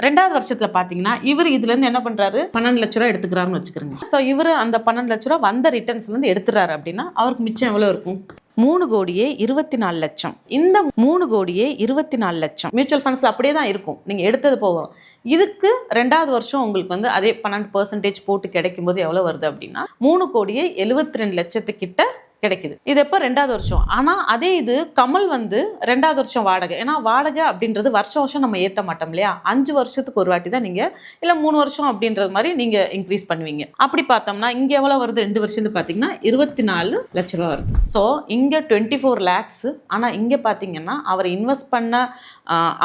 2வது வருஷத்துல பாத்தீங்கன்னா இவர் இதுல இருந்து என்ன பண்றாரு 12 லட்ச ரூபா எடுத்துக்கிறாருன்னு வச்சுக்கிறோங்க. ஸோ இவர் அந்த 12 லட்ச ரூபா வந்த ரிட்டர்ன்ஸ்ல இருந்து எடுத்துறாரு அப்படின்னா அவருக்கு மிச்சம் எவ்வளவு இருக்கும்? 3,24,00,000. இந்த 3,24,00,000 மியூச்சுவல் ஃபண்ட்ஸ்ல அப்படியே தான் இருக்கும், நீங்க எடுத்தது போகும். இதுக்கு 2வது வருஷம் உங்களுக்கு வந்து அதே 12% போட்டு கிடைக்கும் போது எவ்வளவு வருது அப்படின்னா 3,72,00,000 கிட்ட கிடைக்குது. இது எப்போ 2வது வருஷம். ஆனால் அதே இது கமல் வந்து 2வது வருஷம் வாடகை, ஏன்னா வாடகை அப்படின்றது வருஷம் நம்ம ஏற்ற மாட்டோம் இல்லையா, 5 வருஷத்துக்கு ஒரு வாட்டி தான் நீங்கள் இல்லை 3 வருஷம் அப்படின்றது மாதிரி நீங்கள் இன்க்ரீஸ் பண்ணுவீங்க. அப்படி பார்த்தோம்னா இங்கே எவ்வளோ வருது 2 வருஷத்துக்கு பார்த்தீங்கன்னா 24 லட்ச ரூபா வருது. ஸோ இங்கே 24 lakhs. ஆனால் இங்கே பார்த்தீங்கன்னா அவர் இன்வெஸ்ட் பண்ண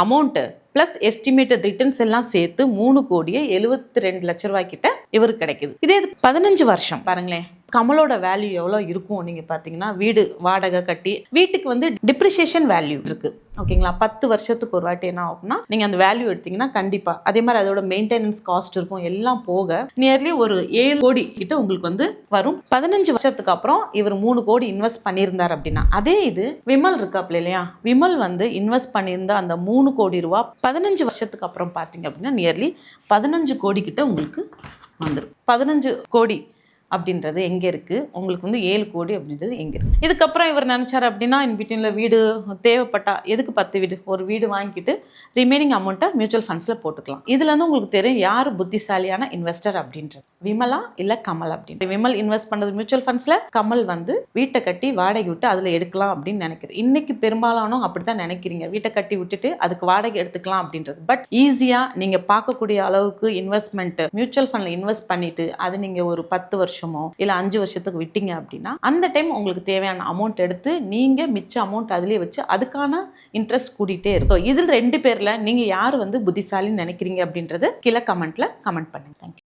அமௌண்ட்டு ப்ளஸ் எஸ்டிமேட்டட் ரிட்டர்ன்ஸ் எல்லாம் சேர்த்து 3,72,00,000 ரூபாய் கிட்ட இவருக்கு கிடைக்குது. இதே 15 வருஷம் பாருங்களேன், கமலோட வேல்யூ எவ்வளோ இருக்கும் நீங்கள் பார்த்தீங்கன்னா, வீடு வாடகை கட்டி வீட்டுக்கு வந்து டிப்ரிசியேஷன் வேல்யூ இருக்கு ஓகேங்களா. 10 வருஷத்துக்கு ஒரு வாட்டி என்ன ஆகும்னா நீங்கள் அந்த வேல்யூ எடுத்தீங்கன்னா கண்டிப்பாக அதே மாதிரி அதோட மெயின்டெனன்ஸ் காஸ்ட் இருக்கும், எல்லாம் போக நியர்லி ஒரு 7 கோடி கிட்ட உங்களுக்கு வந்து வரும். 15 வருஷத்துக்கு அப்புறம் இவர் 3 கோடி இன்வெஸ்ட் பண்ணியிருந்தார் அப்படின்னா, அதே இது விமல் இருக்காப்ல இல்லையா, விமல் வந்து இன்வெஸ்ட் பண்ணியிருந்த அந்த 3 கோடி ரூபா 15 வருஷத்துக்கு அப்புறம் பார்த்தீங்க அப்படின்னா நியர்லி 15 கோடி கிட்ட உங்களுக்கு வந்துடும். 15 கோடி அப்படின்றது எங்கே இருக்குது உங்களுக்கு வந்து 7 கோடி அப்படின்றது எங்கே இருக்குது. இதுக்கப்புறம் இவர் நினச்சார் அப்படின்னா இன்பிட்வீனில் வீடு தேவைப்பட்டா எதுக்கு 10 வீடு ஒரு வீடு வாங்கிக்கிட்டு ரிமைனிங் அமௌண்ட்டை மியூச்சுவல் ஃபண்ட்ஸில் போட்டுக்கலாம். இதுலேருந்து உங்களுக்கு தெரியும் யார் புத்திசாலியான இன்வெஸ்டர் அப்படின்றது, விமலா இல்லை கமல் அப்படின்ட்டு. விமல் இன்வெஸ்ட் பண்ணுறது மியூச்சுவல் ஃபண்ட்ஸில், கமல் வந்து வீட்டை கட்டி வாடகை விட்டு அதில் எடுக்கலாம் அப்படின்னு நினைக்கிறேன். இன்றைக்கி பெரும்பாலானோம் அப்படி தான் நினைக்கிறீங்க, வீட்டை கட்டி விட்டுட்டு அதுக்கு வாடகை எடுத்துக்கலாம் அப்படின்றது. பட் ஈஸியாக நீங்கள் பார்க்கக்கூடிய அளவுக்கு இன்வெஸ்ட்மெண்ட்டு மியூச்சுவல் ஃபண்டில் இன்வெஸ்ட் பண்ணிவிட்டு அது நீங்கள் ஒரு 10 வருஷமோ இல்லை 5 வருஷத்துக்கு விட்டீங்க அப்படின்னா அந்த டைம் உங்களுக்கு தேவையான அமௌண்ட் எடுத்து நீங்கள் மிச்ச அமௌண்ட் அதிலே வச்சு அதுக்கான இன்ட்ரெஸ்ட் கூட்டிகிட்டே இருக்கும். இதில் 2 பேரில் நீங்கள் யார் வந்து புத்திசாலின்னு நினைக்கிறீங்க அப்படின்றது கீழே கமெண்ட்டில் கமெண்ட் பண்ணுங்க. தேங்க்யூ.